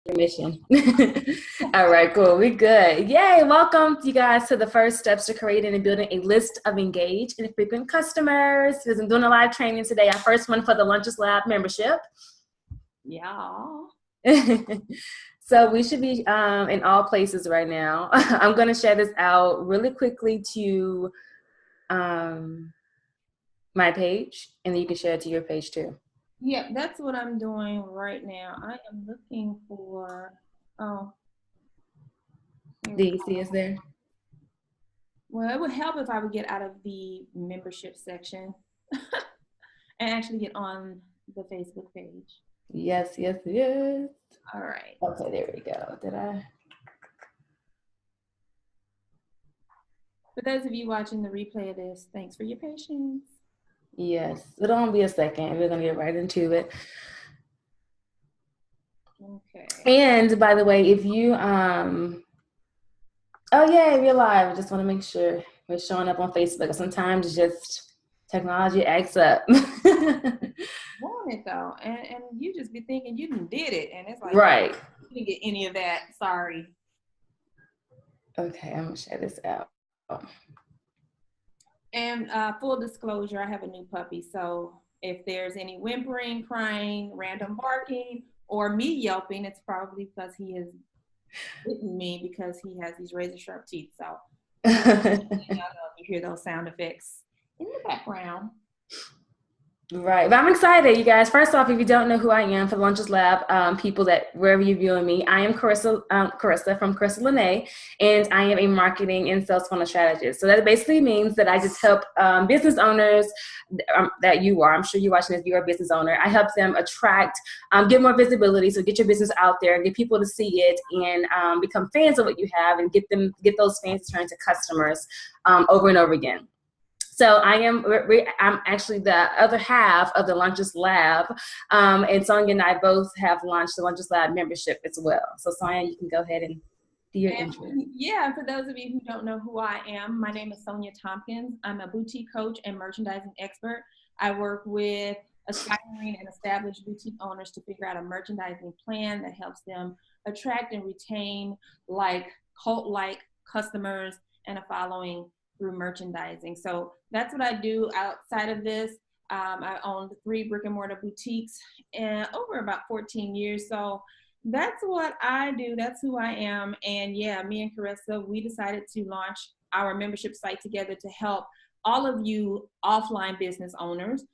Mission. All right, cool. We good. Yay. Welcome you guys to the first steps to creating and building a list of engaged and frequent customers. Because I'm doing a live training today. Our first one for the Lunches Lab membership. Yeah. So we should be in all places right now. I'm going to share this out really quickly to my page, and then you can share it to your page too. Yeah, that's what I'm doing right now. I am looking for, oh. Do you see us there? Well, it would help if I would get out of the membership section and actually get on the Facebook page. Yes. All right. Okay, there we go. Did I? For those of you watching the replay of this, thanks for your patience. Yes, it'll only be a second. We're gonna get right into it. Okay. And by the way, if you oh yeah, we're live. I just want to make sure we're showing up on Facebook. Sometimes just technology acts up. Want it though, and you just be thinking you did it, and it's like right. You didn't get any of that. Sorry. Okay, I'm gonna share this out. And full disclosure, I have a new puppy. So if there's any whimpering, crying, random barking, or me yelping, it's probably because he is bitten me because he has these razor sharp teeth. So I don't know if you hear those sound effects in the background. Right. But I'm excited, you guys. First off, if you don't know who I am for the Lunches Lab, people that wherever you're viewing me, I am Carissa from Carissa Lene, and I am a marketing and sales funnel strategist. So that basically means that I just help business owners that you are. I'm sure you're watching this, you're a business owner. I help them attract, get more visibility. So get your business out there, get people to see it, and become fans of what you have, and get those fans to turn into customers over and over again. So I'm actually the other half of the Lunches Lab, and Sonia and I both have launched the Lunches Lab membership as well. So Sonia, you can go ahead and do your intro. Yeah, for those of you who don't know who I am, my name is Sonia Tompkins. I'm a boutique coach and merchandising expert. I work with aspiring and established boutique owners to figure out a merchandising plan that helps them attract and retain cult-like customers and a following through merchandising. So that's what I do outside of this. I owned 3 brick and mortar boutiques and over about 14 years. So that's what I do. That's who I am. And yeah, me and Carissa, we decided to launch our membership site together to help all of you offline business owners.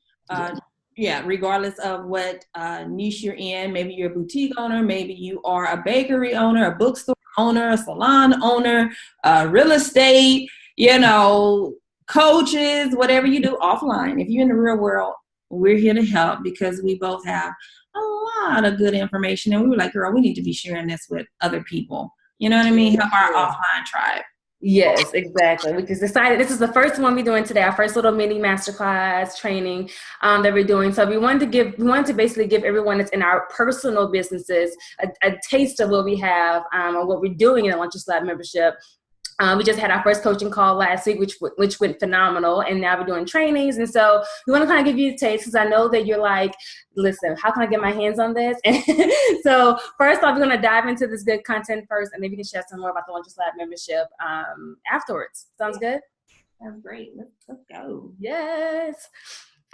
Regardless of what niche you're in. Maybe you're a boutique owner, maybe you are a bakery owner, a bookstore owner, a salon owner, real estate, coaches, whatever you do offline. If you're in the real world, we're here to help because we both have a lot of good information. And we were like, girl, we need to be sharing this with other people. You know what I mean? Help our offline tribe. Yes, exactly. We just decided this is the first one we're doing today, our first little mini masterclass training that we're doing. So we wanted to basically give everyone that's in our personal businesses a taste of what we have and what we're doing in the Lunches Lab membership. We just had our first coaching call last week, which went phenomenal, and now we're doing trainings. And so we want to kind of give you a taste because I know that you're like, listen, how can I get my hands on this? So first off, we're going to dive into this good content first, and maybe we can share some more about the Lunches Lab membership afterwards. Sounds good? Sounds great. Let's go. Yes.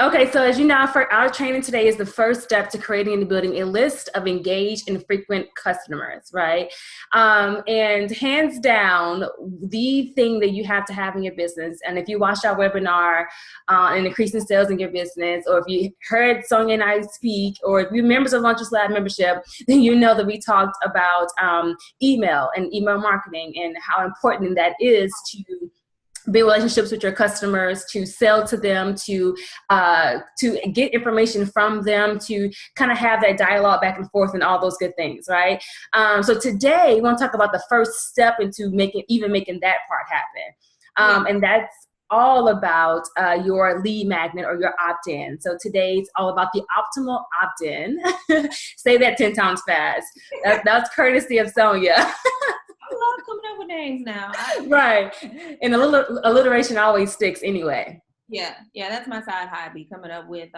Okay, so as you know, for our training today is the first step to creating and building a list of engaged and frequent customers, right? And hands down, the thing that you have to have in your business, and if you watched our webinar on increasing sales in your business, or if you heard Sonia and I speak, or if you're members of Lunches Lab membership, then you know that we talked about email and email marketing and how important that is to build relationships with your customers, to sell to them, to get information from them, to kind of have that dialogue back and forth and all those good things, right? So today we want to talk about the first step into making that part happen. And that's all about your lead magnet or your opt-in. So today's all about the optimal opt-in. Say that 10 times fast. That's courtesy of Sonia. I love coming up with names now. Right. And a little alliteration always sticks anyway. Yeah, that's my side hobby, coming up with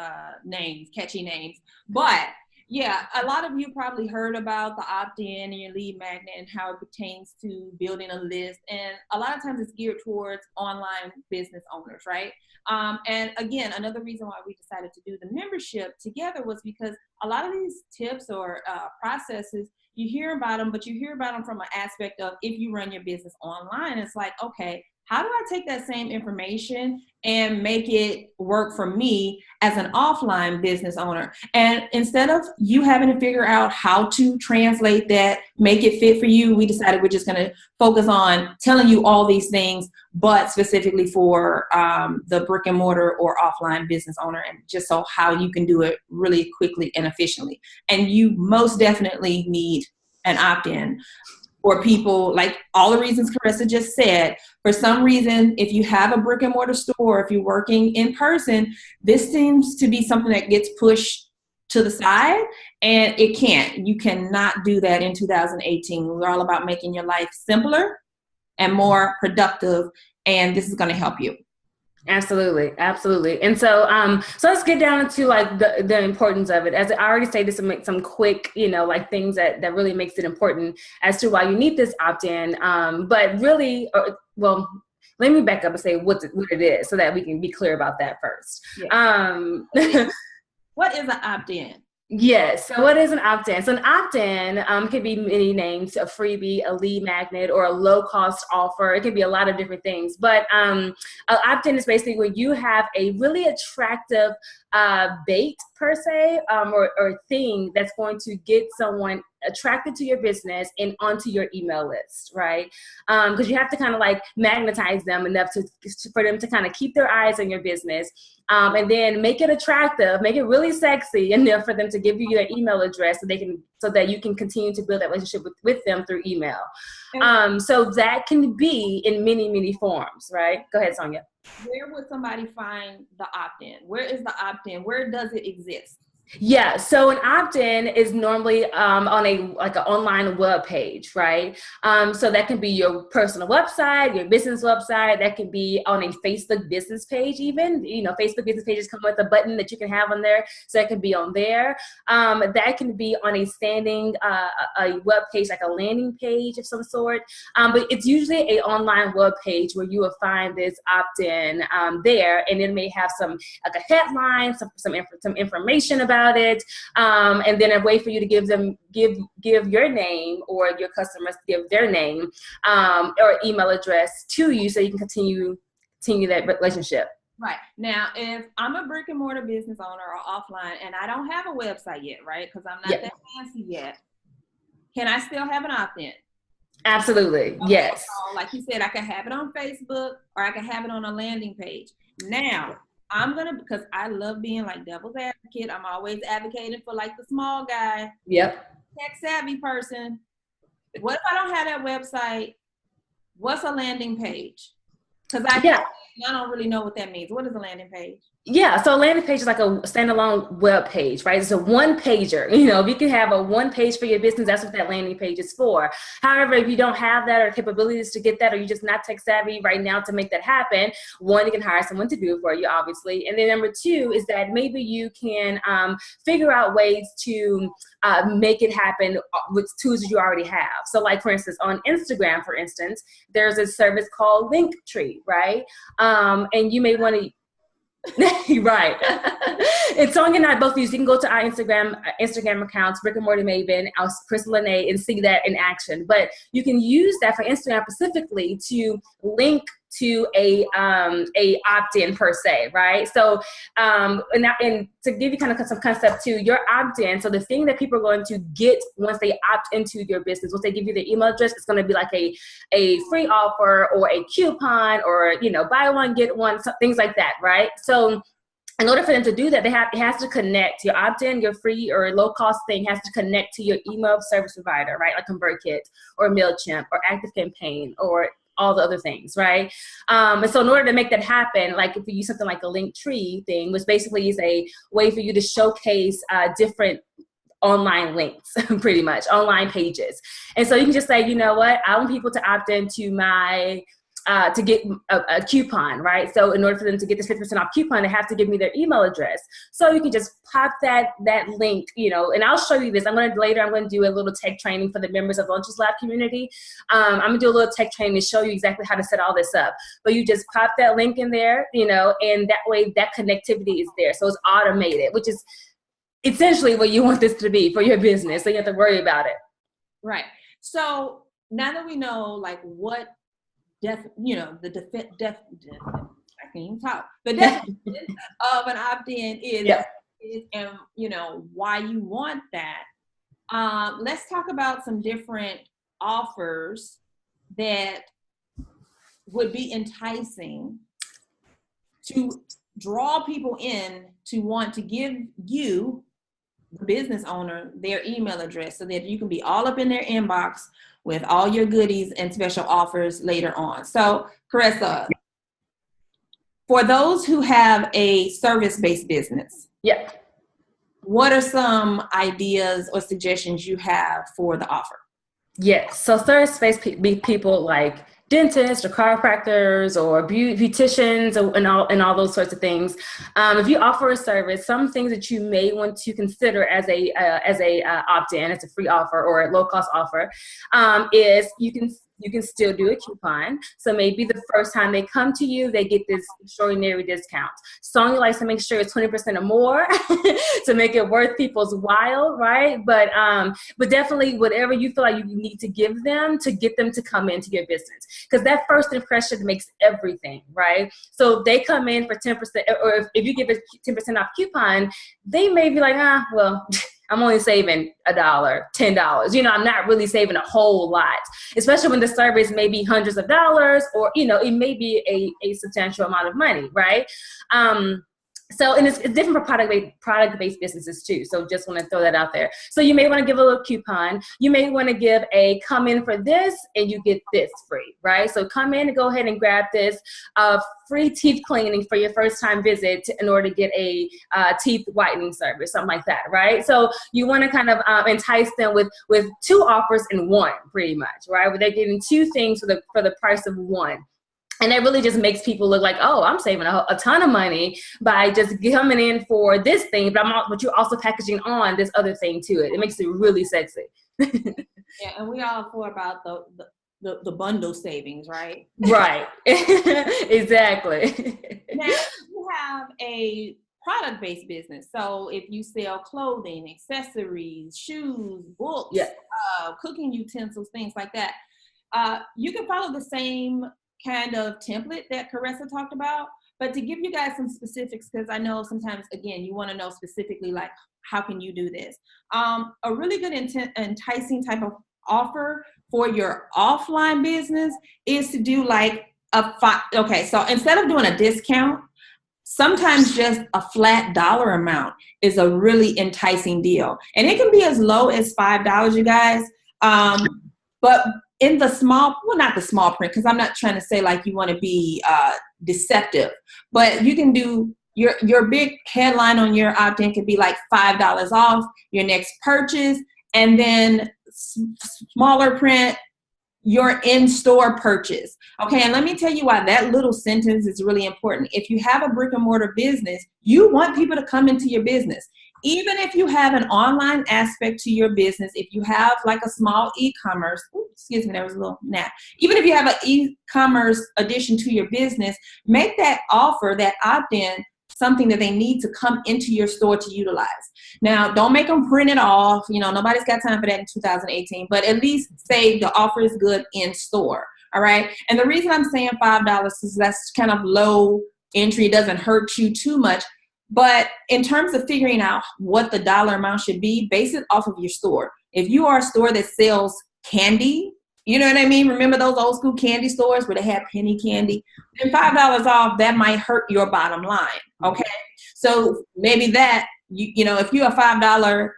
names, catchy names. But Yeah, a lot of you probably heard about the opt-in and your lead magnet and how it pertains to building a list. And a lot of times it's geared towards online business owners, right? And again, another reason why we decided to do the membership together was because a lot of these tips or processes, you hear about them, but you hear about them from an aspect of if you run your business online, it's like, okay, how do I take that same information and make it work for me as an offline business owner? And instead of you having to figure out how to translate that, make it fit for you, we decided we're just going to focus on telling you all these things, but specifically for the brick and mortar or offline business owner, and just so how you can do it really quickly and efficiently. And you most definitely need an opt-in. For people, like all the reasons Carissa just said, for some reason, if you have a brick and mortar store, if you're working in person, this seems to be something that gets pushed to the side, and it can't. You cannot do that in 2018. We're all about making your life simpler and more productive, and this is going to help you. Absolutely. Absolutely. And so, so let's get down to like the importance of it. As I already stated, some quick, like things that really makes it important as to why you need this opt-in. But really, well, let me back up and say what it is so that we can be clear about that first. Yeah. What is an opt-in? Yes. So what is an opt-in? So an opt-in could be many names: a freebie, a lead magnet, or a low-cost offer. It could be a lot of different things. But an opt-in is basically when you have a really attractive bait per se, or thing that's going to get someone attracted to your business and onto your email list, right? Because you have to kind of like magnetize them enough for them to kind of keep their eyes on your business, and then make it attractive, make it really sexy enough for them to give you your email address so that you can continue to build that relationship with them through email. So that can be in many, many forms, right? Go ahead, Sonia. Where would somebody find the opt-in? Where is the opt-in? Where does it exist? Yeah, so an opt-in is normally on an online web page, right? So that can be your personal website, your business website. That can be on a Facebook business page even. Facebook business pages come with a button that you can have on there, so that can be on there. That can be on a standing a web page, like a landing page of some sort. But it's usually an online web page where you will find this opt-in there, and it may have some like a headline, some information about it, and then a way for you to give your name, or your customers give their name or email address to you, so you can continue that relationship. Right. Now, if I'm a brick and mortar business owner or offline and I don't have a website yet, right, because I'm not that fancy yet, can I still have an opt-in? Absolutely. Okay. Yes. So, like you said, I can have it on Facebook, or I can have it on a landing page. Now, because I love being like devil's advocate. I'm always advocating for like the small guy. Yep. Tech savvy person. What if I don't have that website? What's a landing page? Because I don't really know what that means. What is a landing page? Yeah, so a landing page is like a standalone web page, right? It's a one pager. If you can have a one page for your business, that's what that landing page is for. However, if you don't have that or capabilities to get that, or you're just not tech savvy right now to make that happen, one, you can hire someone to do it for you, obviously. And then number two is that maybe you can figure out ways to make it happen with tools that you already have. So like, for instance, on Instagram, for instance, there's a service called Linktree, right? And you may want to right. And Sonia and I both use. You can go to our Instagram accounts, Brick and Mortar Maven, Chris Lene, and see that in action. But you can use that for Instagram specifically to link to a opt-in per se, right? So, and to give you kind of some concept too, your opt-in. So the thing that people are going to get once they opt into your business, once they give you their email address, it's going to be like a free offer or a coupon, or buy one get one, things like that, right? So in order for them to do that, it has to connect. Your opt-in, your free or low cost thing has to connect to your email service provider, right? Like ConvertKit or MailChimp or ActiveCampaign or all the other things, right? And so in order to make that happen, like if you use something like a Linktree thing, which basically is a way for you to showcase different online links, pretty much online pages. And so you can just say, you know what, I want people to opt into my to get a coupon, right? So in order for them to get this 50% off coupon, they have to give me their email address. So you can just pop that link, and I'll show you this. I'm going to do a little tech training for the members of Lunches Lab community. I'm going to do a little tech training to show you exactly how to set all this up. But you just pop that link in there, and that way that connectivity is there. So it's automated, which is essentially what you want this to be for your business. So you have to worry about it. Right. So now that we know like what I can't even talk. The definition of an opt-in is, and why you want that. Let's talk about some different offers that would be enticing to draw people in to want to give you, the business owner, their email address so that you can be all up in their inbox with all your goodies and special offers later on. So, Caressa, for those who have a service-based business, what are some ideas or suggestions you have for the offer? Yes, so service-based people like dentists or chiropractors or beauticians and all those sorts of things. If you offer a service, some things that you may want to consider as a opt-in, as a free offer or a low-cost offer, is you can still do a coupon. So maybe the first time they come to you, they get this extraordinary discount. Sonya likes to make sure it's 20% or more to make it worth people's while, right? But definitely whatever you feel like you need to give them to get them to come into your business. Because that first impression makes everything, right? So if they come in for 10%, or if you give a 10% off coupon, they may be like, well, I'm only saving $1, $10. I'm not really saving a whole lot, especially when the service may be hundreds of dollars or, it may be a substantial amount of money, right? So, and it's different for product-based businesses too. So just want to throw that out there. So you may want to give a little coupon. You may want to give a come in for this and you get this free, right? So come in and go ahead and grab this free teeth cleaning for your first time visit in order to get a teeth whitening service, something like that, right? So you want to kind of entice them with two offers in one, pretty much, right? Where they're getting two things for the price of one. And that really just makes people look like, oh, I'm saving a ton of money by just coming in for this thing, but you're also packaging on this other thing to it. It makes it really sexy. Yeah, and we all for about the bundle savings, right? Right. Exactly. Now, you have a product-based business. So if you sell clothing, accessories, shoes, books, cooking utensils, things like that, you can follow the same kind of template that Caressa talked about, but to give you guys some specifics, because I know sometimes, again, you want to know specifically, like, how can you do this? A really good enticing type of offer for your offline business is to do like so instead of doing a discount, sometimes just a flat dollar amount is a really enticing deal. And it can be as low as $5, you guys. But in the not the small print, because I'm not trying to say like you want to be deceptive, but you can do your big headline on your opt-in could be like $5 off your next purchase, and then smaller print, your in-store purchase. Okay, and let me tell you why that little sentence is really important. If you have a brick and mortar business, you want people to come into your business. Even if you have an online aspect to your business, if you have like a small e-commerce, excuse me, there was a little nap. Even if you have an e-commerce addition to your business, make that offer, that opt-in, something that they need to come into your store to utilize. Now, don't make them print it off. Nobody's got time for that in 2018, but at least say the offer is good in store. All right. And the reason I'm saying $5 is that's kind of low entry. It doesn't hurt you too much. But in terms of figuring out what the dollar amount should be, base it off of your store. If you are a store that sells candy, you know what I mean? Remember those old school candy stores where they had penny candy? Then $5 off, that might hurt your bottom line. Okay. So maybe that, if you're a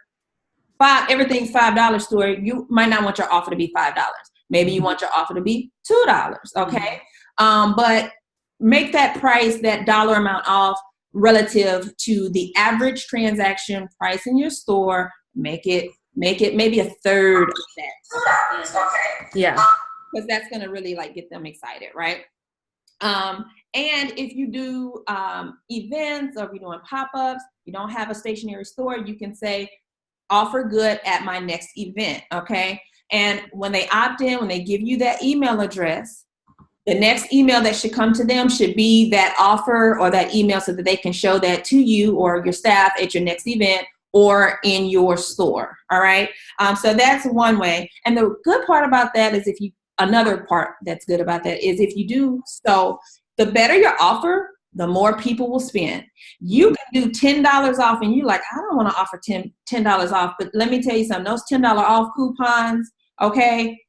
everything's $5 store, you might not want your offer to be $5. Maybe you want your offer to be $2. Okay. But make that price, that dollar amount off, relative to the average transaction price in your store. Make it maybe a third of that. Yeah. Because that's going to really like get them excited, right? And if you do events, or if you're doing pop-ups, you don't have a stationary store, you can say, offer good at my next event, okay? And when they opt in, when they give you that email address, the next email that should come to them should be that offer or that email, so that they can show that to you or your staff at your next event or in your store, all right? So that's one way. And the good part about that is another part that's good about that is if you do so, the better your offer, the more people will spend. You can do $10 off and you're like, I don't want to offer $10 off, but let me tell you something, those $10 off coupons, okay?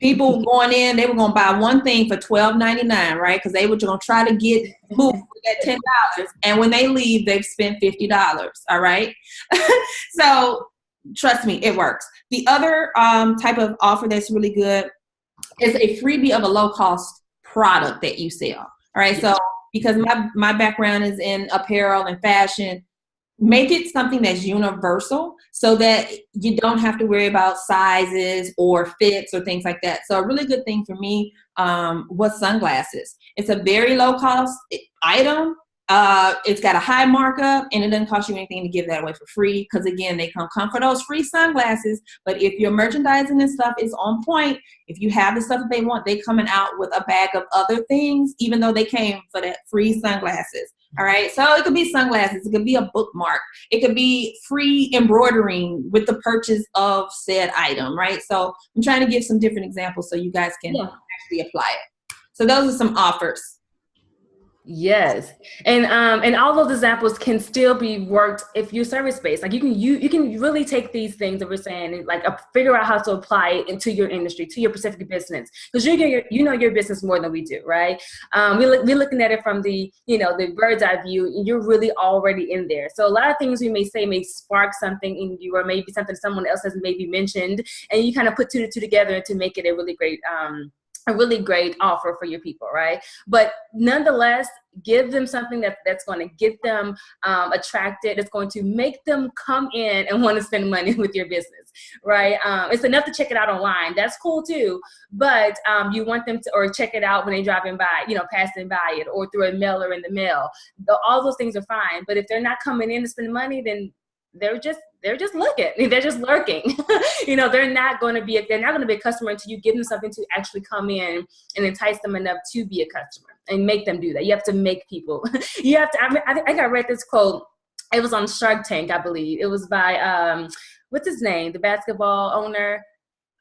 People going in, they were going to buy one thing for $12.99, right? Because they were going to try to get moved with that $10. And when they leave, they've spent $50, all right? So trust me, it works. The other type of offer that's really good is a freebie of a low-cost product that you sell, all right? So because my background is in apparel and fashion, make it something that's universal so that you don't have to worry about sizes or fits or things like that. So a really good thing for me was sunglasses. It's a very low cost item. It's got a high markup, and it doesn't cost you anything to give that away for free, because again, they come for those free sunglasses. But if your merchandising and stuff is on point, if you have the stuff that they want, they coming out with a bag of other things, even though they came for that free sunglasses. All right. So it could be sunglasses. It could be a bookmark. It could be free embroidering with the purchase of said item. Right. So I'm trying to give some different examples so you guys can actually apply it. So those are some offers. Yes, and all those examples can still be worked if you're service based. Like you can really take these things that we're saying and like figure out how to apply it into your industry, to your specific business, because you know your business more than we do, right? We're looking at it from the the bird's eye view, and you're really already in there. So a lot of things we may say may spark something in you, or maybe something someone else has maybe mentioned, and you kind of put two to two together to make it a really great offer for your people, right? But nonetheless, give them something that's going to get them attracted. It's going to make them come in and want to spend money with your business, right? It's enough to check it out online. That's cool too. But you want them to, or check it out when they driving by, passing by it, or through a mailer in the mail. All those things are fine. But if they're not coming in to spend money, then they're just looking. They're just lurking. They're not going to be a customer until you give them something to actually come in and entice them enough to be a customer and make them do that. You have to make people. You have to. I think I read this quote. It was on Shark Tank, I believe. It was by what's his name? The basketball owner.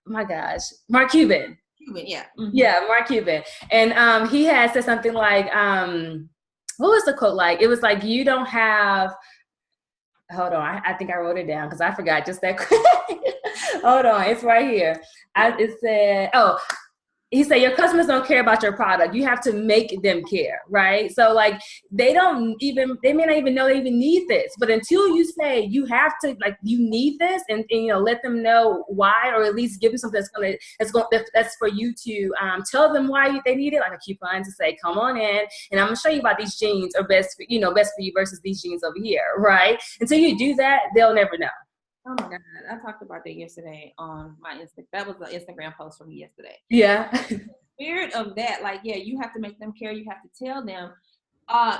Oh my gosh, Mark Cuban. Yeah. Mm-hmm. Yeah, Mark Cuban. And he had said something like, what was the quote like? It was like, you don't have. Hold on, I think I wrote it down because I forgot just that quick. Hold on, it's right here. He said, your customers don't care about your product. You have to make them care, right? So like they may not even know they even need this, but until you say you have to, like, you need this and let them know why, or at least give them something that's for you to tell them why they need it, like a coupon to say, come on in and I'm gonna show you about these jeans are best for you versus these jeans over here, right? Until you do that, they'll never know. Oh my God, I talked about that yesterday on my Instagram. That was the Instagram post from me yesterday. Yeah. The spirit of that, like, yeah, you have to make them care. You have to tell them,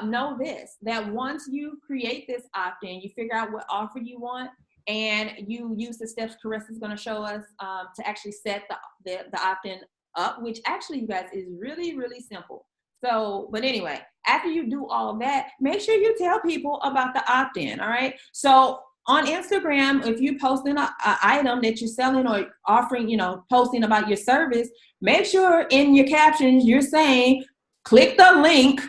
know this, that once you create this opt-in, you figure out what offer you want, and you use the steps Carissa's going to show us to actually set the opt-in up, which actually, you guys, is really, really simple. So, but anyway, after you do all that, make sure you tell people about the opt-in, all right? So, on Instagram, if you're posting an item that you're selling or offering, posting about your service, make sure in your captions you're saying, click the link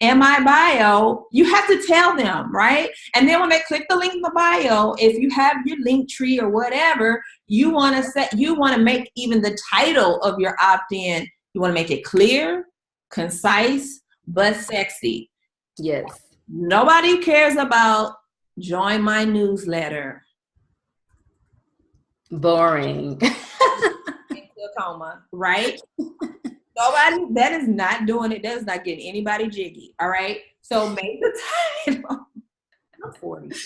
in my bio. You have to tell them, right? And then when they click the link in the bio, if you have your link tree or whatever, you want to make even the title of your opt-in, you want to make it clear, concise, but sexy. Yes. Nobody cares about join my newsletter. Boring. Right? Nobody, that is not doing it. That is not getting anybody jiggy. All right. So make the title. I'm 40.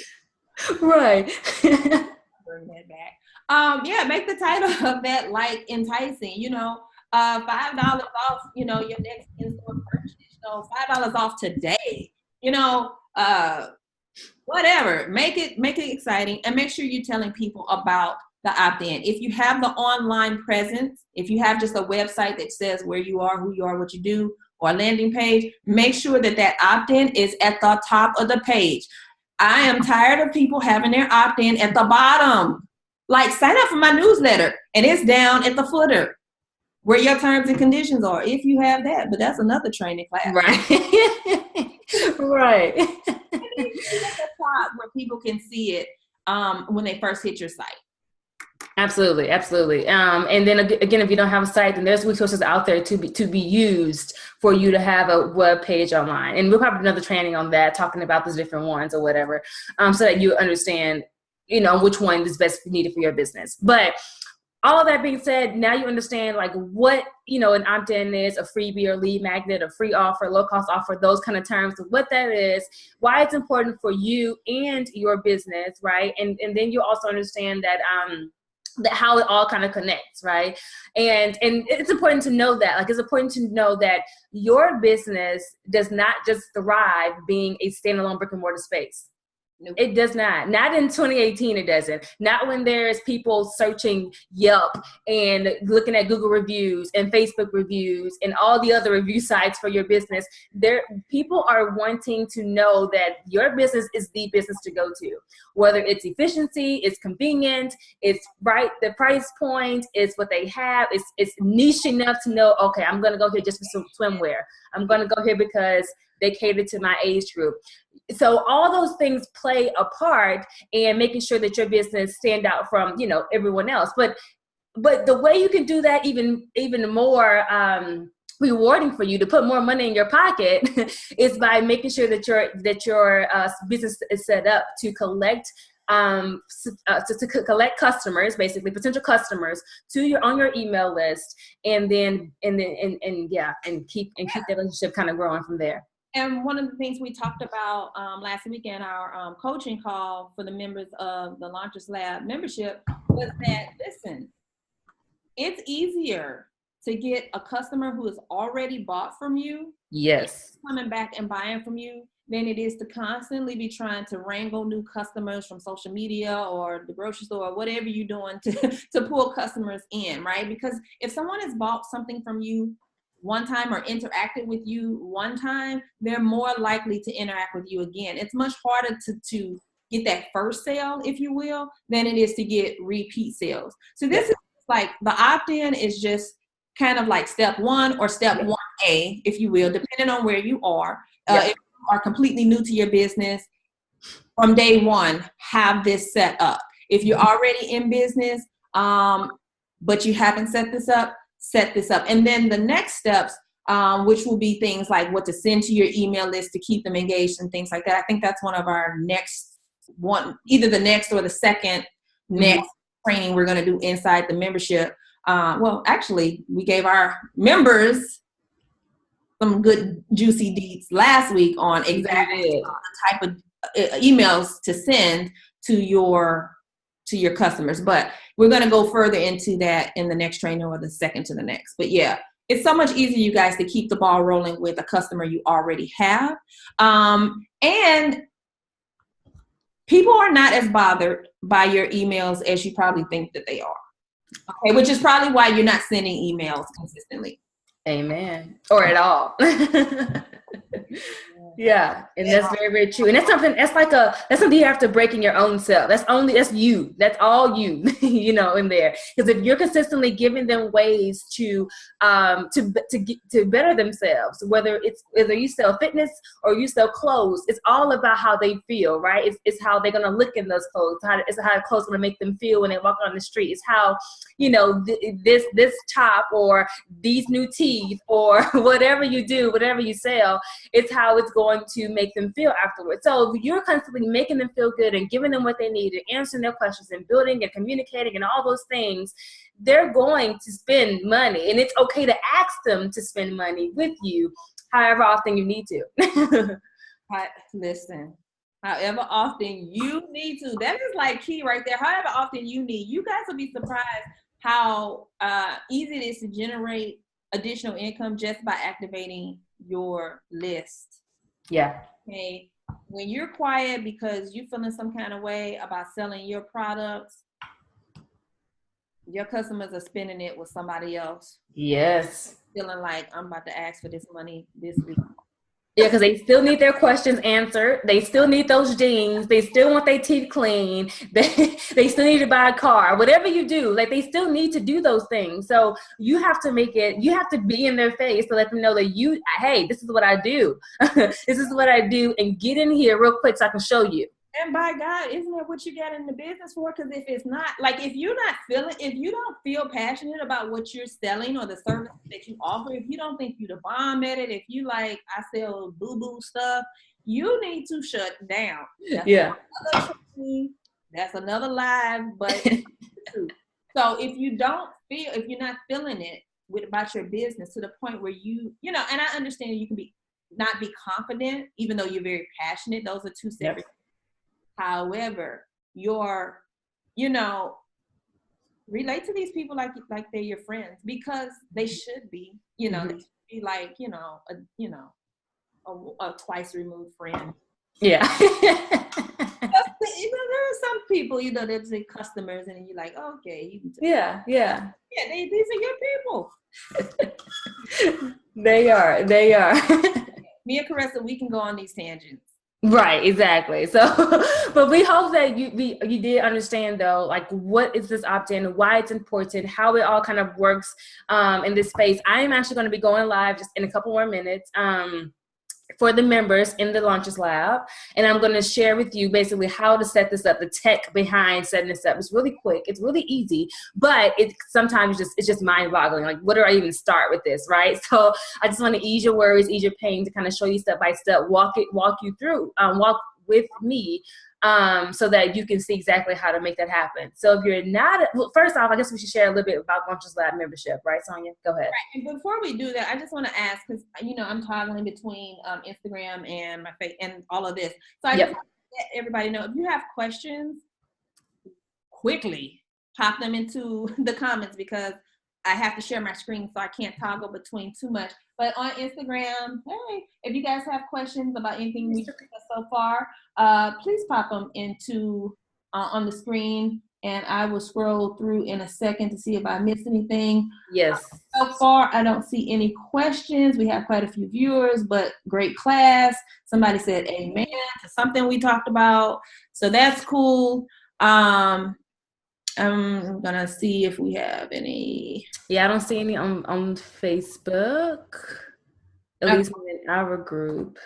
Right. Bring that back. Make the title of that like enticing, $5 off, your next in-store purchase. know, $5 off today, you know, whatever. Make it exciting, and make sure you're telling people about the opt-in. If you have the online presence, if you have just a website that says where you are, who you are, what you do, or a landing page, make sure that that opt-in is at the top of the page. I am tired of people having their opt-in at the bottom. Like, sign up for my newsletter, and it's down at the footer where your terms and conditions are, if you have that. But that's another training class. Right. Right. At the top where people can see it when they first hit your site. Absolutely, absolutely. And then again, if you don't have a site, then there's resources out there to be used for you to have a web page online. And we'll have another training on that, talking about those different ones or whatever, so that you understand, you know, which one is best needed for your business. But all of that being said, now you understand like what, you know, an opt-in is, a freebie or lead magnet, a free offer, low cost offer, those kind of terms, what that is, why it's important for you and your business, right? And then you also understand that that how it all kind of connects, right? And it's important to know that, like, it's important to know that your business does not just thrive being a standalone brick and mortar space. Nope. It does not. Not in 2018, it doesn't. Not when there's people searching Yelp and looking at Google reviews and Facebook reviews and all the other review sites for your business. People are wanting to know that your business is the business to go to. Whether it's efficiency, it's convenient, it's right, the price point, it's what they have, it's niche enough to know, okay, I'm going to go here just for some swimwear. I'm going to go here because they cater to my age group. So all those things play a part in making sure that your business stand out from, you know, everyone else. But the way you can do that even more rewarding for you, to put more money in your pocket, is by making sure that your business is set up to collect to collect customers, basically potential customers, on your email list, and keep that relationship kind of growing from there. And one of the things we talked about last week in our coaching call for the members of the Launchers Lab membership was that, listen, it's easier to get a customer who has already bought from you, yes, coming back and buying from you, than it is to constantly be trying to wrangle new customers from social media or the grocery store or whatever you're doing to pull customers in, right? Because if someone has bought something from you one time or interacted with you one time, they're more likely to interact with you again. It's much harder to get that first sale, if you will, than it is to get repeat sales. So this is like, the opt-in is just kind of like step one or step 1A, if you will, depending on where you are. If you are completely new to your business, from day one, have this set up. If you're already in business, but you haven't set this up, set this up. And then the next steps, which will be things like what to send to your email list to keep them engaged and things like that. I think that's one of our next one, either the next or the second next training we're going to do inside the membership. Well, actually, we gave our members some good juicy deets last week on exactly the type of emails to send to your customers. But we're going to go further into that in the next training or the second to the next. But yeah, it's so much easier, you guys, to keep the ball rolling with a customer you already have. And people are not as bothered by your emails as you probably think that they are. Okay, which is probably why you're not sending emails consistently. Amen. Or at all. Yeah, and that's very, very true. And that's something you have to break in your own self. That's you. That's all you, you know, in there. Because if you're consistently giving them ways to better themselves, whether you sell fitness or you sell clothes, it's all about how they feel, right? It's how they're gonna look in those clothes. It's how clothes gonna make them feel when they walk on the street. It's how, you know, this top or these new teeth or whatever you do, whatever you sell, it's how it's going to make them feel afterwards. So if you're constantly making them feel good and giving them what they need and answering their questions and building and communicating and all those things, they're going to spend money. And it's okay to ask them to spend money with you however often you need to. Listen, however often you need to. That is like key right there. However often you need. You guys will be surprised how easy it is to generate additional income just by activating your list. Yeah. Okay. When you're quiet because you're feeling some kind of way about selling your products, your customers are spending it with somebody else. Yes. Feeling like I'm about to ask for this money this week. Yeah, because they still need their questions answered. They still need those dings. They still want their teeth clean. They still need to buy a car. Whatever you do, like they still need to do those things. So you have to you have to be in their face to let them know that hey, this is what I do. This is what I do. And get in here real quick so I can show you. And by God, isn't that what you got in the business for? Because if it's not, like if you don't feel passionate about what you're selling or the service that you offer, if you don't think you're the bomb at it, if you like, I sell boo-boo stuff, you need to shut down. That's another live, but so if you're not feeling it about your business to the point where and I understand you can not be confident, even though you're very passionate. Those are two separate. Yep. However, relate to these people like they're your friends, because they should be, they should be like, a twice removed friend. Yeah. There are some people, that's the customers, and you're like, okay, you can yeah, these are your people. They are. Me and Caressa, we can go on these tangents. Right, exactly. So, but we hope that you did understand though, like what is this opt-in, why it's important, how it all kind of works in this space. I am actually going to be going live just in a couple more minutes for the members in the Launches Lab, and I'm going to share with you basically how to set this up, the tech behind setting this up. It's really quick, it's really easy, but sometimes it's just mind-boggling. Like, what do I even start with this, right? So I just want to ease your worries, ease your pain, to kind of show you step by step, walk you through, walk with me, so that you can see exactly how to make that happen. So if you're not, well, first off, I guess we should share a little bit about Launches Lab membership, right, Sonia? Go ahead. Right. And before we do that, I just want to ask, because I'm toggling between Instagram and my face and all of this. So I just want to let everybody know, if you have questions, quickly pop them into the comments, because I have to share my screen, so I can't toggle between too much. But on Instagram, hey, if you guys have questions about anything we've discussed so far, please pop them into on the screen, and I will scroll through in a second to see if I missed anything. Yes. So far, I don't see any questions. We have quite a few viewers, but great class. Somebody said amen to something we talked about, so that's cool. I'm gonna see if we have any. Yeah, I don't see any on Facebook, at least in our group.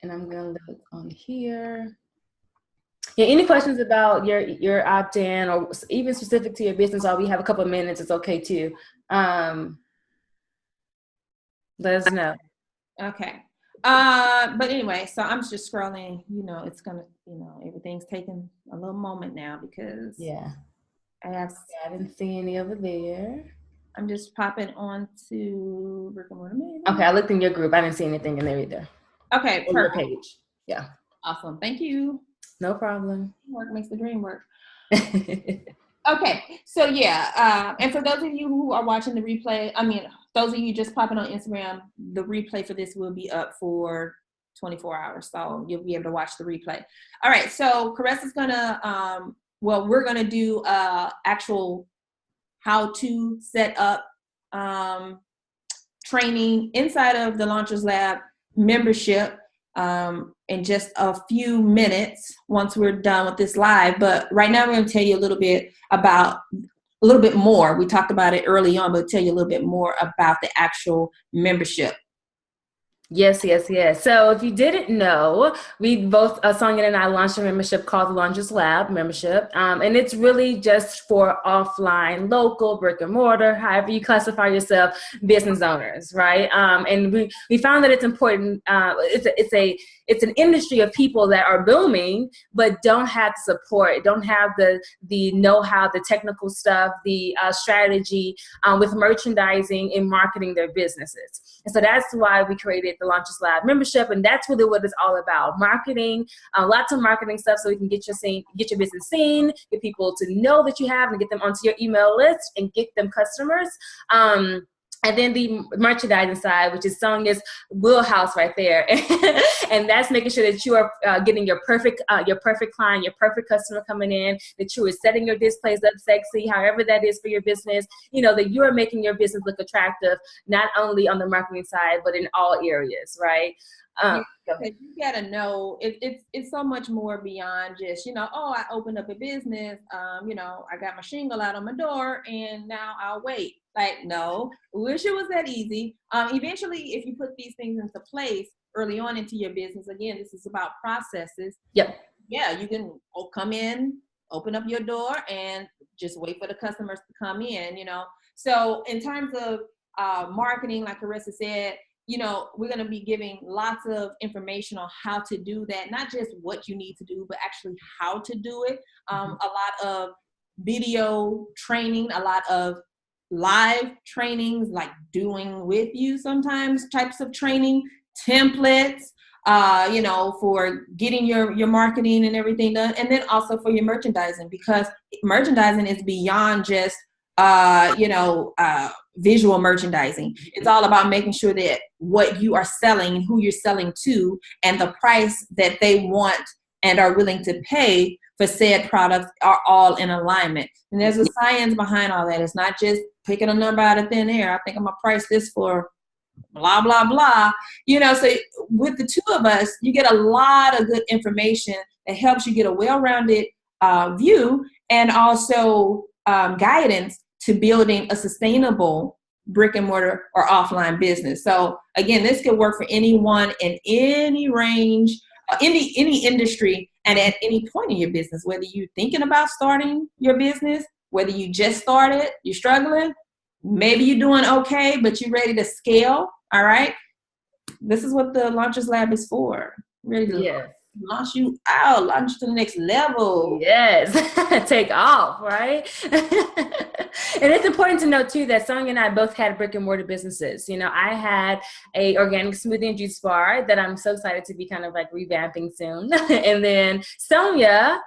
And I'm gonna look on here. Yeah, any questions about your opt-in, or even specific to your business, or we have a couple of minutes, it's okay too. Let us know. Okay. But anyway, so I'm just scrolling, it's gonna, everything's taking a little moment now, because I didn't see any over there. I'm just popping on to Brick and Mortar. Okay, I looked in your group. I didn't see anything in there either. Okay, on your page. Yeah. Awesome. Thank you. No problem. Work makes the dream work. Okay, so and for those of you who are watching the replay, those of you just popping on Instagram, the replay for this will be up for 24 hours, so you'll be able to watch the replay. All right, so Caressa's gonna, we're gonna do actual how to set up training inside of the Launchers Lab membership in just a few minutes once we're done with this live. But right now we're going to tell you a little bit more. We talked about it early on, but tell you a little bit more about the actual membership. Yes. So if you didn't know, we both, Sonia and I, launched a membership called the Launches Lab membership. And it's really just for offline, local, brick and mortar, however you classify yourself, business owners, right? And we found that it's important. It's an industry of people that are booming, but don't have the support, don't have the know-how, the technical stuff, the strategy with merchandising and marketing their businesses. And so that's why we created the Launches Lab membership, and that's really what it's all about: marketing, lots of marketing stuff, so we can get your business seen, get people to know that you have, and get them onto your email list and get them customers. And then the merchandising side, which is Sonia's wheelhouse right there, and that's making sure that you are getting your perfect client, your perfect customer coming in, that you are setting your displays up sexy, however that is for your business. That you are making your business look attractive, not only on the marketing side, but in all areas, right? Because you gotta know it's so much more beyond just I opened up a business, I got my shingle out on my door and now I'll wait. Like, no, wish it was that easy. Eventually, if you put these things into place early on into your business, again, this is about processes. Yep. Yeah, you can come in, open up your door, and just wait for the customers to come in. So in terms of marketing, like Carissa said, we're going to be giving lots of information on how to do that, not just what you need to do, but actually how to do it. A lot of video training, a lot of live trainings, like doing with you sometimes types of training, templates, for getting your marketing and everything done. And then also for your merchandising, because merchandising is beyond just visual merchandising. It's all about making sure that what you are selling and who you're selling to and the price that they want and are willing to pay for said products are all in alignment. And there's a science behind all that. It's not just picking a number out of thin air. I think I'm gonna price this for blah, blah, blah. So with the two of us, you get a lot of good information that helps you get a well-rounded view and also guidance to building a sustainable brick and mortar or offline business. So again, this could work for anyone in any range, any industry, and at any point in your business, whether you're thinking about starting your business, whether you just started, you're struggling, maybe you're doing okay, but you're ready to scale. All right. This is what the Launchers Lab is for. Ready to launch you out, launch to the next level. Yes. Take off, right? And it's important to note too that Sonia and I both had brick and mortar businesses. I had a organic smoothie and juice bar that I'm so excited to be kind of like revamping soon. And then Sonia.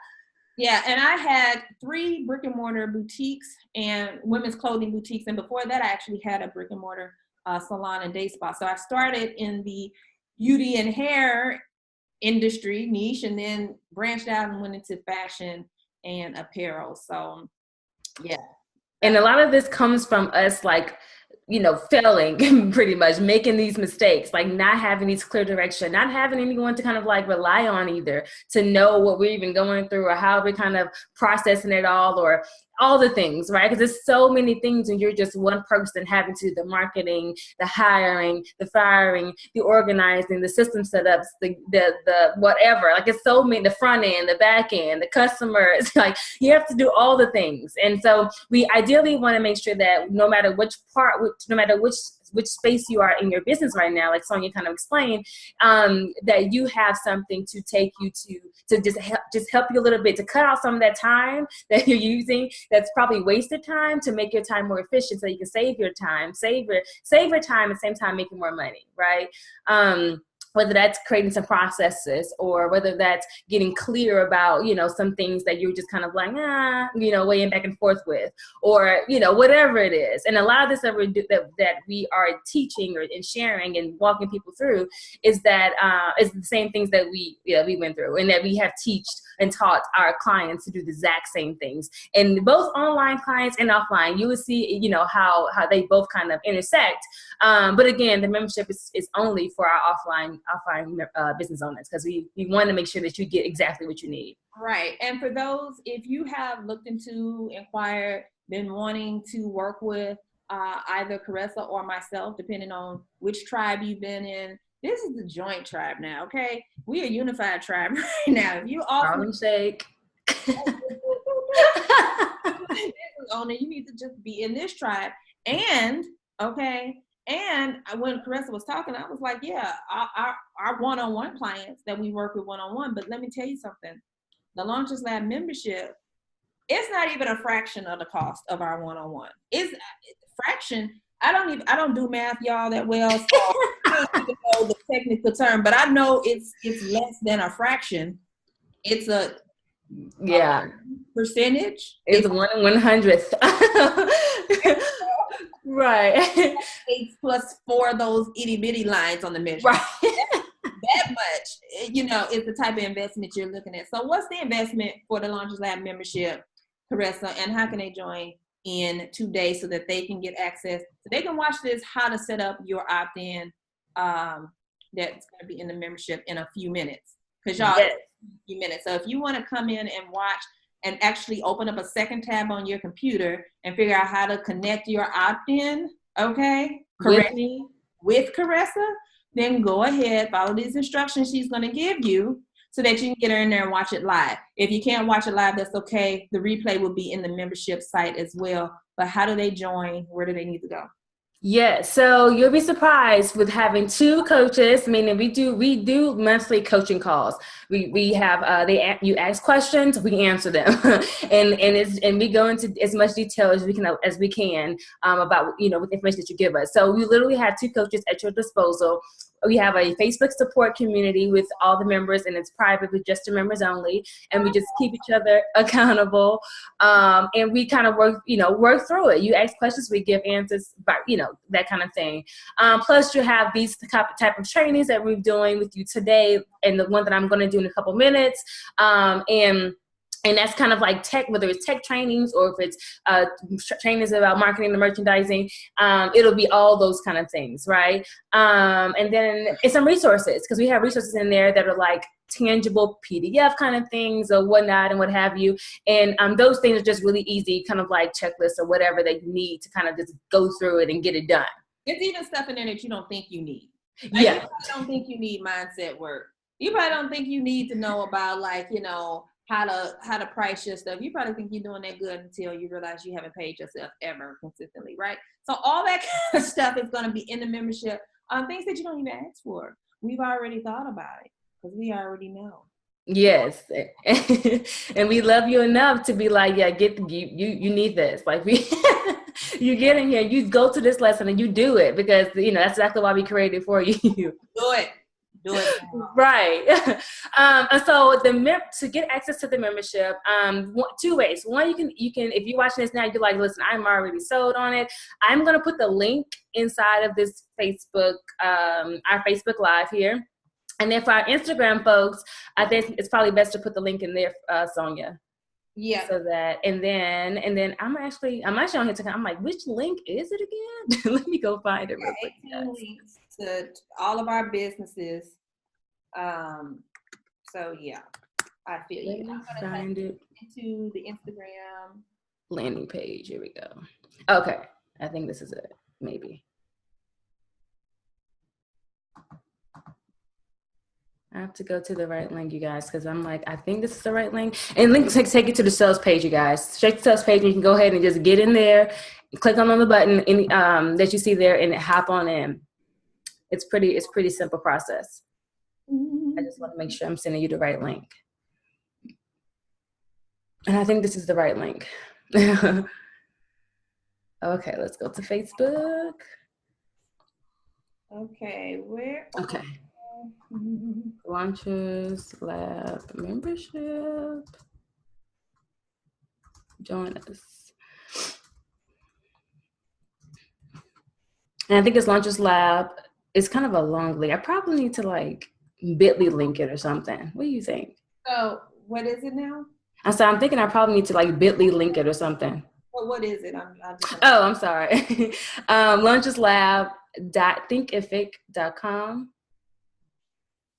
Yeah, and I had 3 brick and mortar boutiques and women's clothing boutiques. And before that, I actually had a brick and mortar salon and day spa. So I started in the beauty and hair industry niche and then branched out and went into fashion and apparel. So, yeah. And a lot of this comes from us, like, failing, pretty much making these mistakes, like not having these clear direction, not having anyone to kind of like rely on either to know what we're even going through or how we're kind of processing it all or all the things, right? Because there's so many things and you're just one person having to do the marketing, the hiring, the firing, the organizing, the system setups, the whatever. Like it's so many, the front end, the back end, the customers, like you have to do all the things. And so we ideally want to make sure that no matter which space you are in your business right now, like Sonia kind of explained, that you have something to take you to just help you a little bit, to cut out some of that time that you're using that's probably wasted time, to make your time more efficient so you can save your time, save your time at the same time making more money, right? Whether that's creating some processes or whether that's getting clear about, some things that you're just kind of like, weighing back and forth with, or, whatever it is. And a lot of this that we are teaching and sharing and walking people through is that is the same things that we went through and that we have teached and taught our clients to do the exact same things. And both online clients and offline, you will see, how they both kind of intersect. But again, the membership is only for our offline business owners, because we want to make sure that you get exactly what you need. Right. And for those, if you have looked into, inquired, been wanting to work with either Carissa or myself, depending on which tribe you've been in, this is the joint tribe now, okay? We a unified tribe right now. If you offer shake. Owner, you need to just be in this tribe. And okay. And when Carissa was talking, I was like, yeah, our one-on-one clients that we work with one-on-one. But let me tell you something. The Launchers Lab membership, it's not even a fraction of the cost of our one-on-one. It's a fraction. I don't do math, y'all, that well. So I don't even know the technical term, but I know it's less than a fraction. It's a percentage. It's 1/100th. Right. plus 4 of those itty bitty lines on the measure. Right. That much, you know, is the type of investment you're looking at. So what's the investment for the Launchers Lab membership, Caressa, and how can they join in 2 days so that they can get access, so they can watch this, how to set up your opt-in, that's going to be in the membership in a few minutes. Because y'all, Yes. a few minutes. So if you want to come in and watch and actually open up a second tab on your computer and figure out how to connect your opt-in, okay, With me. with Caressa, then go ahead, follow these instructions she's going to give you so that you can get her in there and watch it live. If you can't watch it live, that's okay. The replay will be in the membership site as well. But how do they join? Where do they need to go? Yeah, so you'll be surprised with having 2 coaches. Meaning we do monthly coaching calls. We have you ask questions, we answer them, and we go into as much detail as we can about with information that you give us. So we literally have 2 coaches at your disposal. We have a Facebook support community with all the members, and it's private with just the members only. And we just keep each other accountable, and we kind of work through it. You ask questions, we give answers, that kind of thing. Plus, you have these type of trainings that we're doing with you today, and the one that I'm going to do in a couple minutes, and that's kind of like tech, whether it's tech trainings or if it's trainings about marketing and merchandising, it'll be all those kind of things, right? And then it's some resources, because we have resources in there that are like tangible PDF kind of things or whatnot and what have you. And those things are just really easy, kind of like checklists or whatever that you need to kind of just go through it and get it done. There's even stuff in there that you don't think you need. Yeah. You probably don't think you need mindset work. You probably don't think you need to know about how to price your stuff. You probably think you're doing that good until you realize you haven't paid yourself ever consistently, right? So all that kind of stuff is going to be in the membership on things that you don't even ask for. We've already thought about it because we already know. Yes. And we love you enough to be like, yeah, you need this. Like you get in here, you go to this lesson and you do it, because that's exactly why we created it for you. Do it. Right. And so to get access to the membership, 2 ways. One, you can if you're watching this now, you're like, listen, I'm already sold on it. I'm going to put the link inside of this Facebook, our Facebook Live here. And then for our Instagram folks, I think it's probably best to put the link in there, Sonia. Yeah. So that, and then I'm actually on here I'm like, which link is it again? Let me go find it real quick. 18 links to all of our businesses. So yeah, I feel you. I'm gonna find it into the Instagram landing page. Here we go. Okay, I think this is it. Maybe. I have to go to the right link, you guys, because I'm like, I think this is the right link. And link take you to the sales page, you guys. Check the sales page, and you can go ahead and just get in there, click on the button that you see there, and hop on in. It's pretty simple process. I just want to make sure I'm sending you the right link. And I think this is the right link. Okay, let's go to Facebook. Okay, where? Okay. Launchers Lab membership. Join us. And I think it's Launchers Lab. It's kind of a long link. I probably need to bit.ly link it or something. What do you think? So what is it now? I'm thinking I probably need to bit.ly link it or something. Well, what is it? I'm sorry. launcherslab.thinkific.com /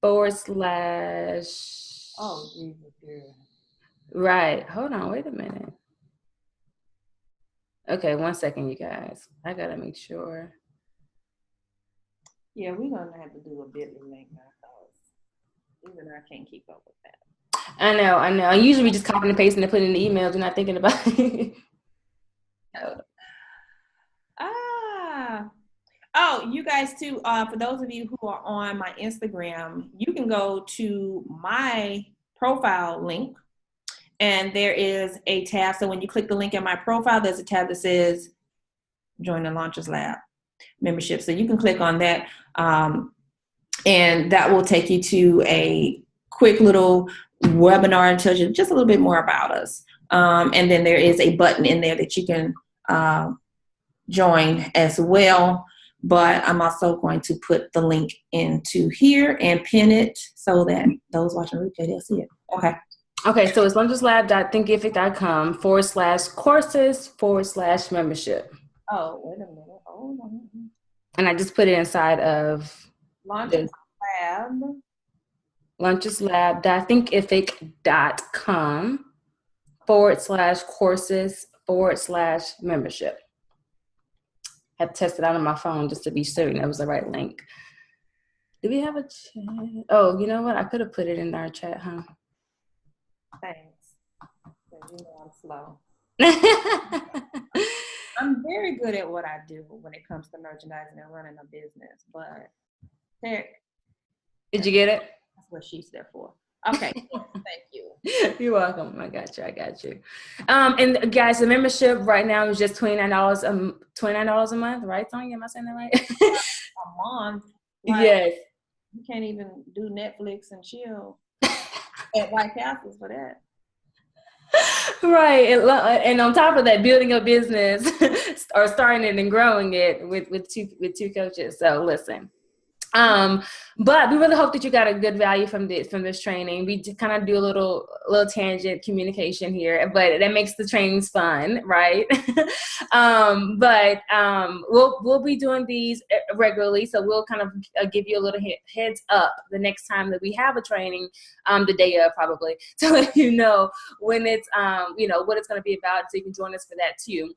Oh, Jesus, dear. Right. Hold on. Wait a minute. Okay, 1 second, you guys. I got to make sure. Yeah, we're going to have to do a bit.ly link now. Even I can't keep up with that. I know. I usually just copy and paste and put it in the emails. You're not thinking about it. Oh, you guys too. For those of you who are on my Instagram, you can go to my profile link, and there is a tab. So when you click the link in my profile, there's a tab that says "Join the Launchers Lab membership." So you can click on that. And that will take you to a quick little webinar and tells you just a little bit more about us. And then there is a button in there that you can join as well. but I'm also going to put the link into here and pin it so that those watching the replay, they'll see it. Okay. Okay, so it's luncheslab.thinkific.com/courses/membership. Oh, wait a minute. Hold on. And I just put it inside of luncheslab.thinkific.com/courses/membership. I had to test it out on my phone just to be certain it was the right link. Do we have a chat? Oh, you know what? I could have put it in our chat, huh? Thanks. Because you know I'm slow. I'm very good at what I do when it comes to merchandising and running a business, but heck, did you get it? That's what she's there for. Okay, thank you. You're welcome. I got you. And guys, the membership right now is just $29 a month, right, Sonia? Am I saying that right? A month. Like, yes. You can't even do Netflix and chill at White Castles for that. Right, and on top of that, building a business or starting it and growing it with two coaches. So listen, but we really hope that you got a good value from this training. We kind of do a little tangent communication here, but that makes the trainings fun, right? But we'll be doing these regularly, so we'll kind of give you a little heads up the next time that we have a training, the day of probably, to let you know when it's what it's going to be about, so you can join us for that too.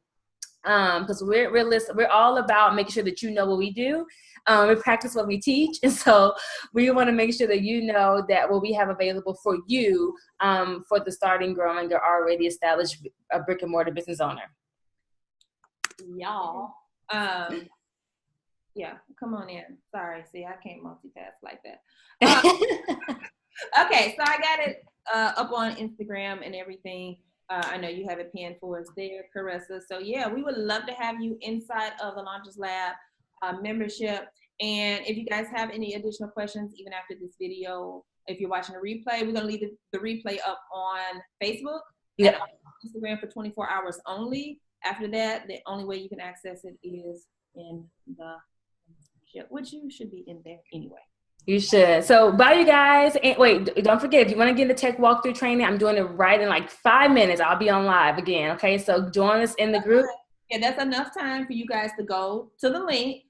Because we're all about making sure that you know what we do. We practice what we teach, and so we want to make sure that you know that what we have available for you, for the starting, growing, or already established a brick and mortar business owner. Y'all, yeah, come on in. Sorry, see, I can't multitask like that. Okay, so I got it up on Instagram and everything. I know you have it pinned for us there, Carissa. So yeah, we would love to have you inside of the Launches Lab membership. And if you guys have any additional questions, even after this video, if you're watching the replay, we're gonna leave the replay up on Facebook, and on Instagram for 24 hours only. After that, the only way you can access it is in the membership, which you should be in there anyway. You should. So bye, you guys. And wait, don't forget, if you want to get the tech walkthrough training, I'm doing it right in like 5 minutes. I'll be on live again. Okay, so join us in the group. Yeah, that's enough time for you guys to go to the link,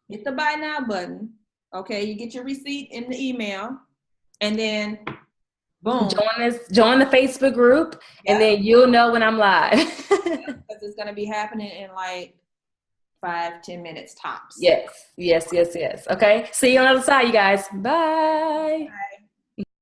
hit the buy now button. Okay, you get your receipt in the email, and then boom. Join the Facebook group, and then you'll know when I'm live. Because it's gonna be happening in like 5-10 minutes tops. Yes. Okay. See you on the other side, you guys. Bye. Bye.